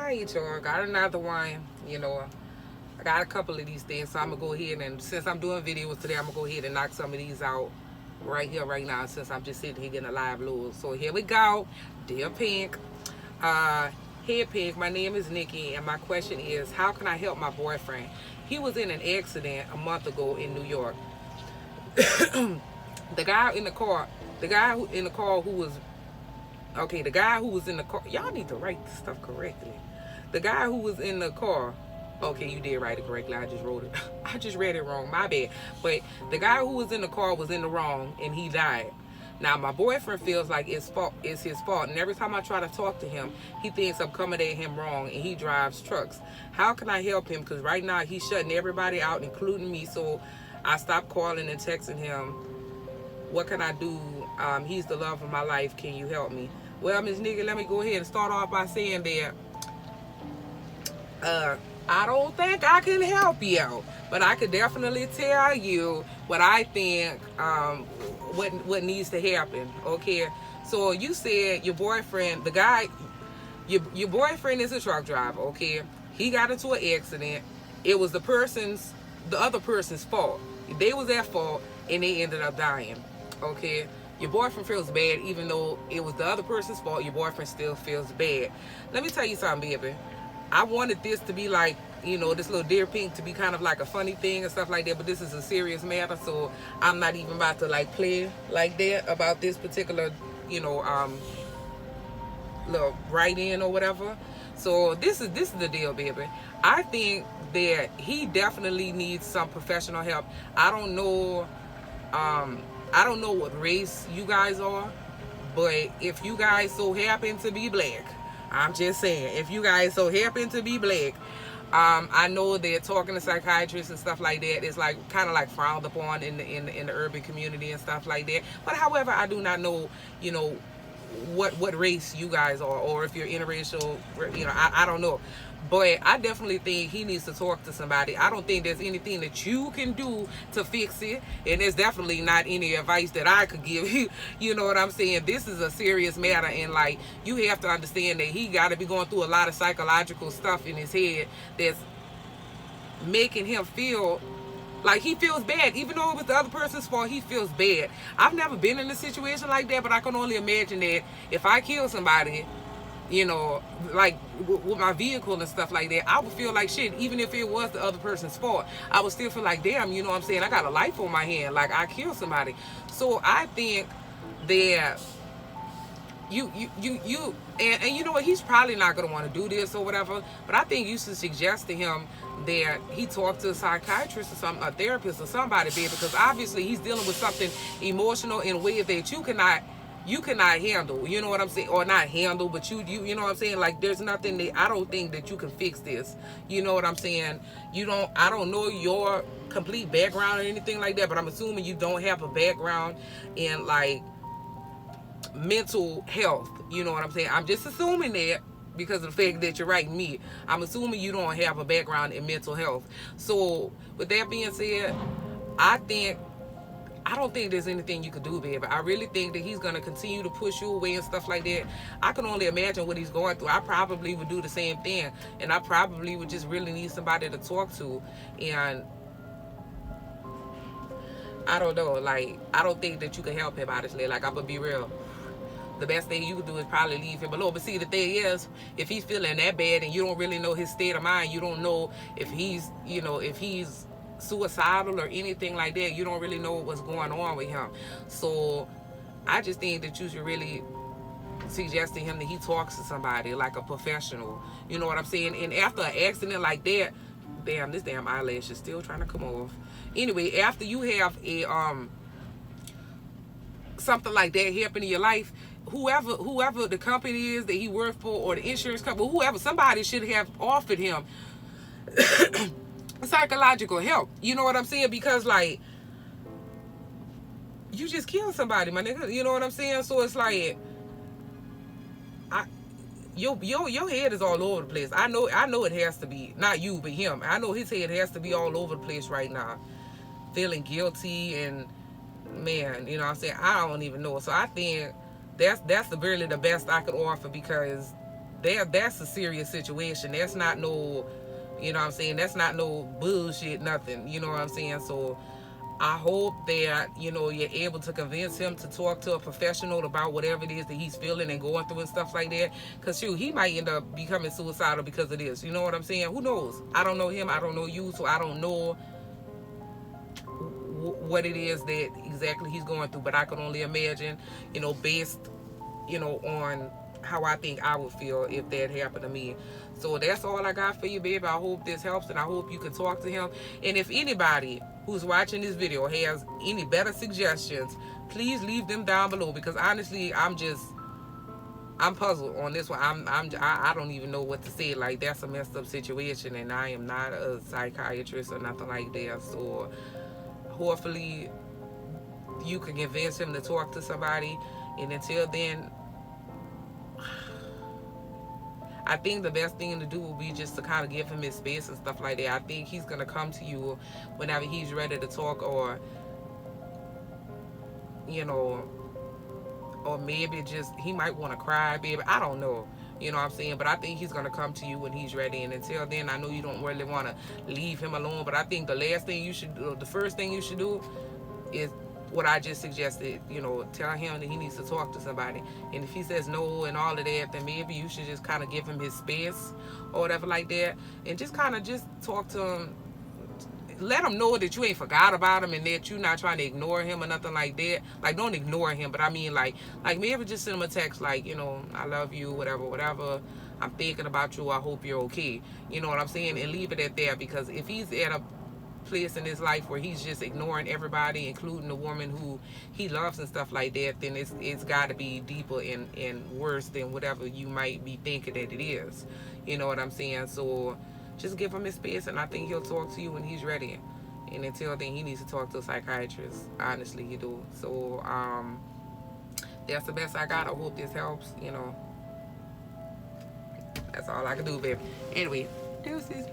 Alright, y'all, got another one. I got a couple of these things, so I'm gonna go ahead and, since I'm doing videos today, I'm gonna go ahead and knock some of these out right here, right now, since I'm just sitting here getting a live load. So here we go. Dear Pink. Hey Pink, my name is Nikki, and my question is, how can I help my boyfriend? He was in an accident a month ago in New York. The guy in the car who was, okay, the guy who was in the car, y'all need to write this stuff correctly. The guy who was in the car, okay, you did write it correctly, I just wrote it. I just read it wrong, my bad. But the guy who was in the car was in the wrong, and he died. Now, my boyfriend feels like it's his fault, and every time I try to talk to him, he thinks I'm coming at him wrong, and he drives trucks. How can I help him? Because right now, he's shutting everybody out, including me, so I stopped calling and texting him. What can I do? He's the love of my life. Can you help me? Well, Miss Nikki, let me go ahead and start off by saying that I don't think I can help you, but I could definitely tell you what I think, what needs to happen. Okay, so you said your boyfriend, the guy, your boyfriend is a truck driver. Okay, he got into an accident. It was the other person's fault. They was at fault, and they ended up dying. Okay, your boyfriend feels bad, even though it was the other person's fault. Your boyfriend still feels bad. Let me tell you something, baby. I wanted this to be like, this little Dear Pink to be kind of like a funny thing and stuff like that, but this is a serious matter, so I'm not even about to like play like that about this particular, little write-in or whatever. So this is the deal, baby. I think that he definitely needs some professional help. I don't know what race you guys are, but if you guys so happen to be black, I'm just saying, if you guys so happen to be black, I know that talking to psychiatrists and stuff like that is like kind of like frowned upon in the urban community and stuff like that. But however, I do not know, what race you guys are, or if you're interracial, I don't know. But I definitely think he needs to talk to somebody. I don't think there's anything that you can do to fix it. And there's definitely not any advice that I could give you. You know what I'm saying? This is a serious matter. And like, you have to understand that he got to be going through a lot of psychological stuff in his head that's making him feel like he feels bad. Even though it was the other person's fault, he feels bad. I've never been in a situation like that, but I can only imagine that if I kill somebody, like with my vehicle and stuff like that, I would feel like shit. Even if it was the other person's fault, I would still feel like, damn, you know what I'm saying, I got a life on my hand, like I killed somebody. So I think that you and you know what, he's probably not going to want to do this or whatever, but I think you should suggest to him that he talk to a psychiatrist or a therapist or somebody, baby, because obviously he's dealing with something emotional in a way that you cannot handle, you know what I'm saying, or not handle, but you know what I'm saying, like there's nothing that, I don't think that you can fix this, you know what I'm saying. I don't know your complete background or anything like that, but I'm assuming you don't have a background in like mental health, you know what I'm saying. I'm just assuming that because of the fact that you're writing me. I'm assuming you don't have a background in mental health. So with that being said, I don't think there's anything you could do, baby. I really think that he's going to continue to push you away and stuff like that. I can only imagine what he's going through. I probably would do the same thing. And I probably would just really need somebody to talk to. And I don't know. Like, I don't think that you can help him, honestly. Like, I'm going to be real. The best thing you can do is probably leave him alone. But see, the thing is, if he's feeling that bad and you don't really know his state of mind, you don't know if he's, if he's suicidal or anything like that, you don't really know what's going on with him. So I just think that you should really suggest to him that he talks to somebody, like a professional, you know what I'm saying. And after an accident like that, damn, this damn eyelash is still trying to come off. Anyway, after you have a something like that happen in your life, whoever the company is that he worked for, or the insurance company, whoever, somebody should have offered him psychological help, you know what I'm saying, because like, you just killed somebody, my nigga, you know what I'm saying. So it's like, your head is all over the place. I know it has to be, not you but him. I know his head has to be all over the place right now, feeling guilty, and man, you know what I'm saying, I don't even know. So I think that's really the best I could offer, because that's a serious situation. That's not no, you know what I'm saying, that's not no bullshit, nothing, you know what I'm saying? So I hope that, you know, you're able to convince him to talk to a professional about whatever it is that he's feeling and going through and stuff like that. Because, shoot, he might end up becoming suicidal because of this. You know what I'm saying? Who knows? I don't know him. I don't know you. So I don't know what it is that exactly he's going through. But I can only imagine, you know, based, you know, on how I think I would feel if that happened to me. So that's all I got for you, babe. I hope this helps, and I hope you can talk to him. And if anybody who's watching this video has any better suggestions, please leave them down below, because honestly, I'm puzzled on this one. I don't even know what to say. Like, that's a messed up situation, and I am not a psychiatrist or nothing like that. So hopefully you can convince him to talk to somebody. And until then, I think the best thing to do will be just to kind of give him his space and stuff like that. I think he's going to come to you whenever he's ready to talk, or, you know, or maybe just he might want to cry, baby. I don't know. You know what I'm saying? But I think he's going to come to you when he's ready. And until then, I know you don't really want to leave him alone. But I think the last thing you should do, the first thing you should do is what I just suggested. You know, tell him that he needs to talk to somebody. And if he says no and all of that, then maybe you should just kind of give him his space or whatever like that. And just kind of just talk to him. Let him know that you ain't forgot about him and that you're not trying to ignore him or nothing like that. Like, don't ignore him, but I mean, like maybe just send him a text like, you know, I love you, whatever. I'm thinking about you. I hope you're okay. You know what I'm saying? And leave it at that, because if he's at a place in his life where he's just ignoring everybody, including the woman who he loves and stuff like that, then it's got to be deeper and worse than whatever you might be thinking that it is. You know what I'm saying? So just give him his space, and I think he'll talk to you when he's ready. And until then, he needs to talk to a psychiatrist. Honestly, he do. So that's the best I got. I hope this helps. You know, that's all I can do, baby. Anyway, deuces.